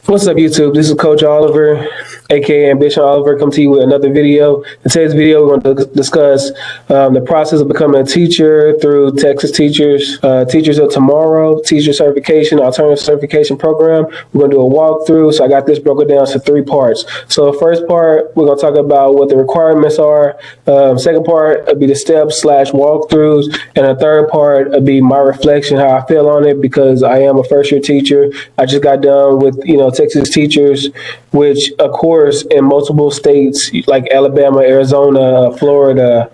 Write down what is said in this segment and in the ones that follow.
What's up, YouTube? This is Coach Oliver AKA AmbitionOliver, come to you with another video. In today's video, we're going to discuss the process of becoming a teacher through Texas Teachers, Teachers of Tomorrow, Teacher Certification, Alternative Certification Program. We're going to do a walkthrough, so I got this broken down to 3 parts. So the first part, we're going to talk about what the requirements are. Second part would be the steps/walkthroughs, and the third part would be my reflection, how I feel on it, because I am a first-year teacher. I just got done with, Texas Teachers, which, of course, in multiple states like Alabama, Arizona, Florida,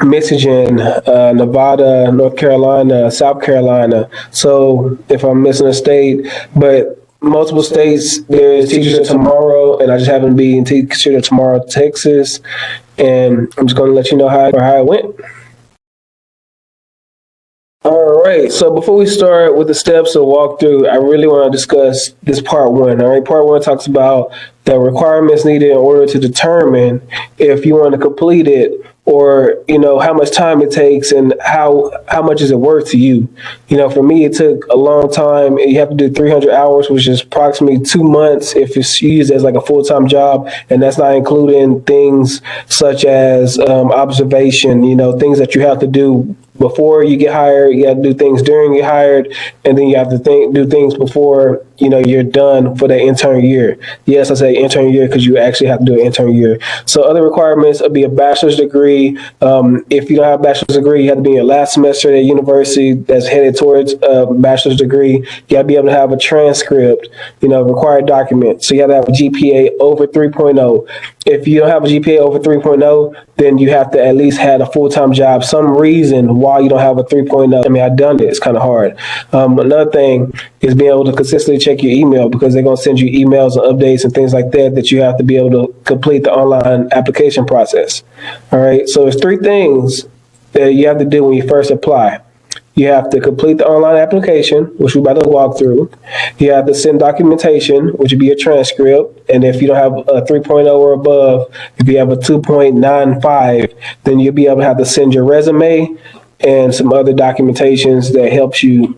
Michigan, Nevada, North Carolina, South Carolina. So if I'm missing a state, but multiple states, there's Teachers of Tomorrow, and I just happen to be in Teachers of Tomorrow, Texas. And I'm just going to let you know how it went. All right, so before we start with the steps of walkthrough, I really want to discuss this part 1. All right, part 1 talks about the requirements needed in order to determine if you want to complete it, or how much time it takes and how much is it worth to you. For me, it took a long time. You have to do 300 hours, which is approximately 2 months if it's used as like a full-time job, and that's not including things such as observation, things that you have to do before you get hired. You have to do things during you get hired, and then you have to do things before you're done for the intern year. Yes, I say intern year because you actually have to do an intern year. So other requirements would be a bachelor's degree. If you don't have a bachelor's degree, you have to be in your last semester at university that's headed towards a bachelor's degree. You got to be able to have a transcript, required document. So you have to have a GPA over 3.0. If you don't have a GPA over 3.0, then you have to at least have a full-time job, some reason why you don't have a 3.0. I mean, I've done it. It's kind of hard. Another thing is being able to consistently check your email, because they're going to send you emails and updates and things like that you have to be able to complete the online application process. All right. So there's 3 things that you have to do when you first apply. You have to complete the online application, which we're about to walk through. You have to send documentation, which would be a transcript. And if you don't have a 3.0 or above, if you have a 2.95, then you'll be able to have to send your resume and some other documentations that helps you,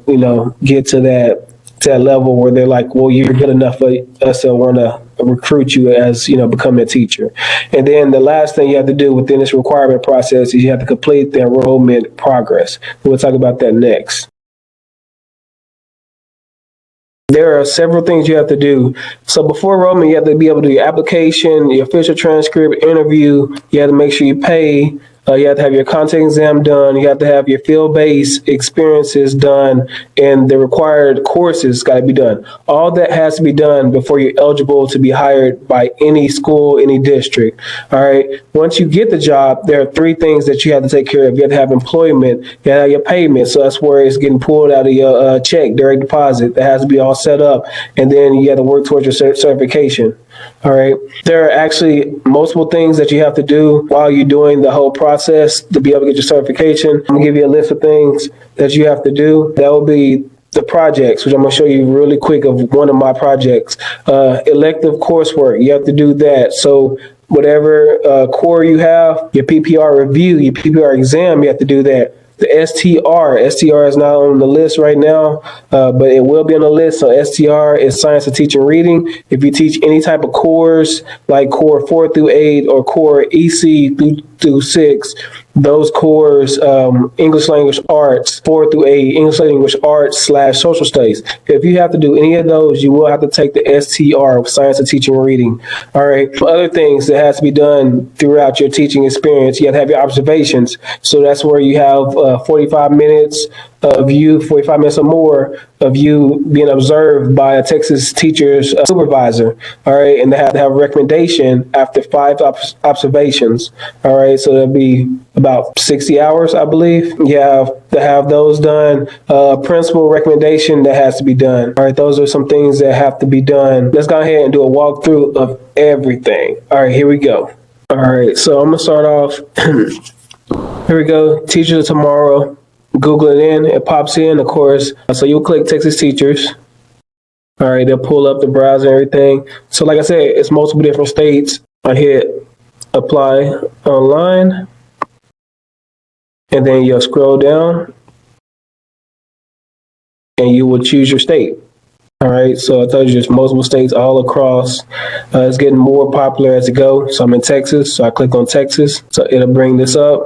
get to that level where they're like, well, you're good enough for us to want to recruit you as, becoming a teacher. And then the last thing you have to do within this requirement process is you have to complete the enrollment progress. We'll talk about that next. There are several things you have to do. So before enrollment, you have to be able to do your application, your official transcript, interview. You have to make sure you pay. You have to have your content exam done. You have to have your field-based experiences done, and the required courses got to be done. All that has to be done before you're eligible to be hired by any school, any district. All right. Once you get the job, there are 3 things that you have to take care of. You have to have employment. You have to have your payment. So that's where it's getting pulled out of your check, direct deposit. That has to be all set up, and then you have to work towards your certification. All right. There are actually multiple things that you have to do while you're doing the whole process to be able to get your certification. I'm gonna give you a list of things that you have to do. That will be the projects, which I'm gonna show you really quick of one of my projects. Elective coursework, you have to do that. So whatever core you have, your PPR review, your PPR exam, you have to do that. The STR is not on the list right now, but it will be on the list. So STR is Science of Teaching Reading. If you teach any type of cores, like core 4 through 8 or core EC through 6, those cores, English Language Arts 4 through 8, English Language Arts / Social Studies. If you have to do any of those, you will have to take the STR, Science of Teaching Reading. All right. For other things that has to be done throughout your teaching experience, you have to have your observations. So that's where you have 45 minutes of you, 45 minutes or more of you being observed by a Texas teacher's supervisor. All right. And they have to have a recommendation after 5 observations. All right. So that'll be about 60 hours, I believe. You have to have those done. Principal recommendation that has to be done. All right. Those are some things that have to be done. Let's go ahead and do a walkthrough of everything. All right. Here we go. All right. So I'm going to start off. Here we go. Teachers of Tomorrow. Google it in, it pops in, of course. So you'll click Texas Teachers. All right, they'll pull up the browser and everything. So like I said, it's multiple different states. I hit apply online, and then you'll scroll down and you will choose your state. All right, so I told you there's multiple states all across. It's getting more popular as it goes. So I'm in Texas, so I click on Texas. So it'll bring this up,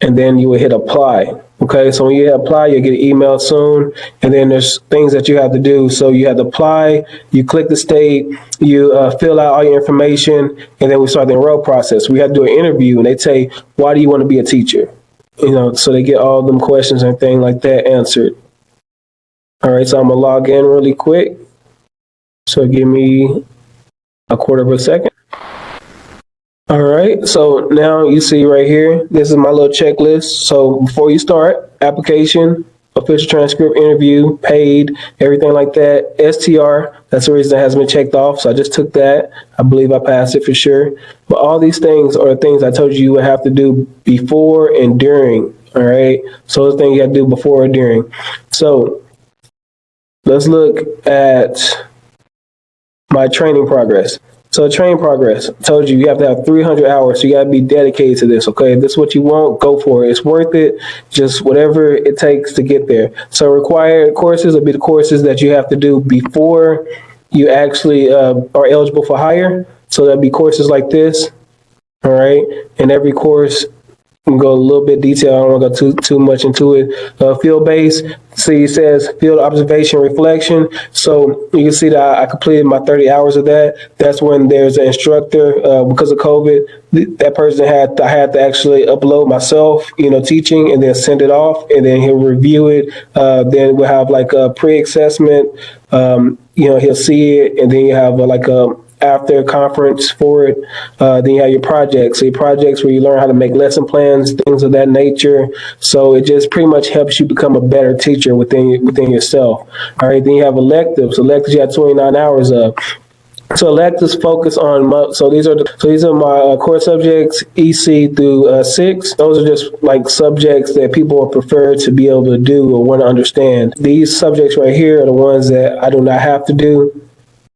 and then you will hit apply. Okay, so when you hit apply, you'll get an email soon, and then there's things that you have to do. So you have to apply, you click the state, you fill out all your information, and then we start the enroll process. We have to do an interview, and they say, why do you want to be a teacher? So they get all them questions and things like that answered. All right, so I'm gonna log in really quick. So give me a quarter of a second. All right, so now you see right here, this is my little checklist. So before you start, application, official transcript, interview, paid, everything like that. STR, that's the reason that hasn't been checked off. So I just took that. I believe I passed it for sure. But all these things are the things I told you would have to do before and during. All right, so those things you have to do before or during. So let's look at my training progress. So training progress, I told you have to have 300 hours. So you got to be dedicated to this. Okay, if this is what you want, go for it. It's worth it. Just whatever it takes to get there. So required courses will be the courses that you have to do before you actually are eligible for hire. So that'll be courses like this. All right, and every course, I'm gonna go a little bit detail. I don't want to go too much into it. Field based. See, it says field observation reflection. So you can see that I completed my 30 hours of that. That's when there's an instructor. Because of COVID, that person I had to actually upload myself, teaching, and then send it off, and then he'll review it. Then we'll have like a pre-assessment. He'll see it, and then you have like a after conference for it. Then you have your projects. So your projects where you learn how to make lesson plans, things of that nature. So it just pretty much helps you become a better teacher within yourself. All right. Then you have electives. Electives you have 29 hours of. So electives focus on these are my core subjects, EC through 6. Those are just like subjects that people prefer to be able to do or want to understand. These subjects right here are the ones that I do not have to do,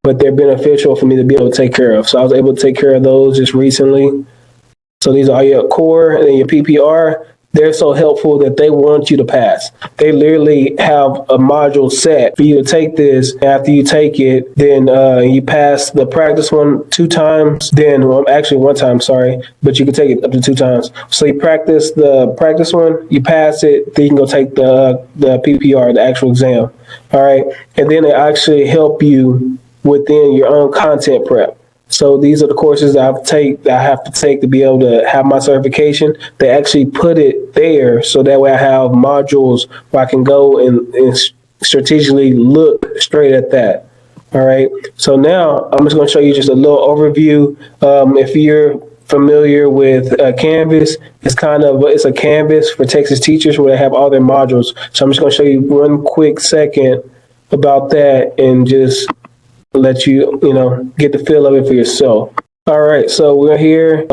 but they're beneficial for me to be able to take care of. So I was able to take care of those just recently. So these are your core and then your PPR. They're so helpful that they want you to pass. They literally have a module set for you to take this. After you take it, then you pass the practice one 2 times. Then, actually 1 time, sorry, but you can take it up to 2 times. So you practice the practice one, you pass it, then you can go take the PPR, the actual exam. All right, and then they actually help you within your own content prep. So these are the courses that I have to take to be able to have my certification. They actually put it there so that way I have modules where I can go and strategically look straight at that. All right. So now I'm just going to show you just a little overview. If you're familiar with Canvas, it's a Canvas for Texas teachers where they have all their modules. So I'm just going to show you one quick second about that and just let you, get the feel of it for yourself. All right, so we're here.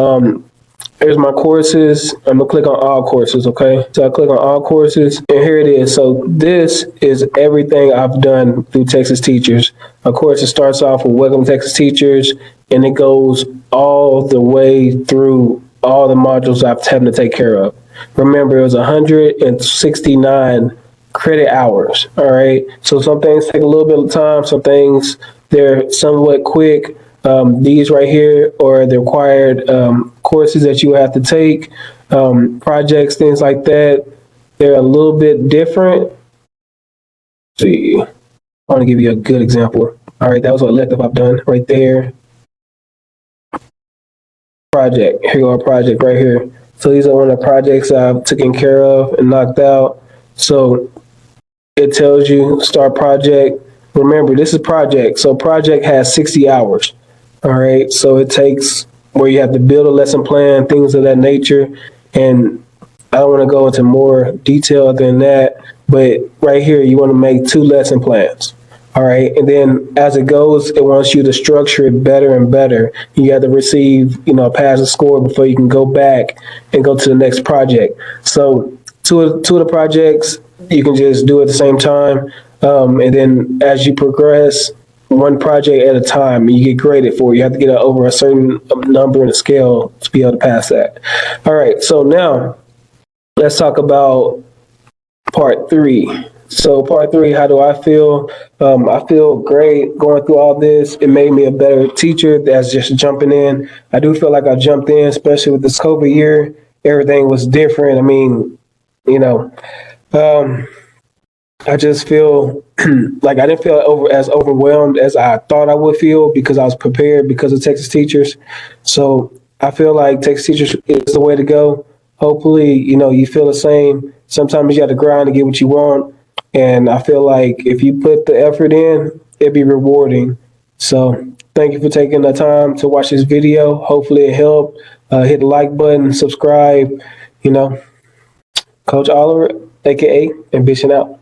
Here's my courses. I'm gonna click on all courses, okay? So I click on all courses, and here it is. So this is everything I've done through Texas Teachers. Of course, it starts off with Welcome Texas Teachers, and it goes all the way through all the modules I've had to take care of. Remember, it was 169 credit hours, all right? So some things take a little bit of time, some things they're somewhat quick. These right here are the required courses that you have to take, projects, things like that. They're a little bit different. Let's see, I want to give you a good example. All right, that was what elective I've done right there. Project, here you go, project right here. So these are one of the projects I've taken care of and knocked out. So it tells you start project. Remember, this is project. So project has 60 hours. All right. So it takes where you have to build a lesson plan, things of that nature. And I don't want to go into more detail than that. But right here, you want to make 2 lesson plans. All right. And then as it goes, it wants you to structure it better and better. You have to receive, pass a score before you can go back and go to the next project. So two of the projects, you can just do at the same time. And then as you progress, one project at a time, you get graded for it. You have to get over a certain number in the scale to be able to pass that. All right, so now let's talk about part 3. So part three, how do I feel? I feel great going through all this. It made me a better teacher that's just jumping in. I do feel like I jumped in, especially with this COVID year. Everything was different. I mean, you know, um, I just feel like I didn't feel as overwhelmed as I thought I would feel because I was prepared because of Texas teachers. So I feel like Texas teachers is the way to go. Hopefully, you feel the same. Sometimes you have to grind to get what you want. And I feel like if you put the effort in, it'd be rewarding. So thank you for taking the time to watch this video. Hopefully it helped. Hit the like button, subscribe. You know, Coach Oliver, AKA Ambition out.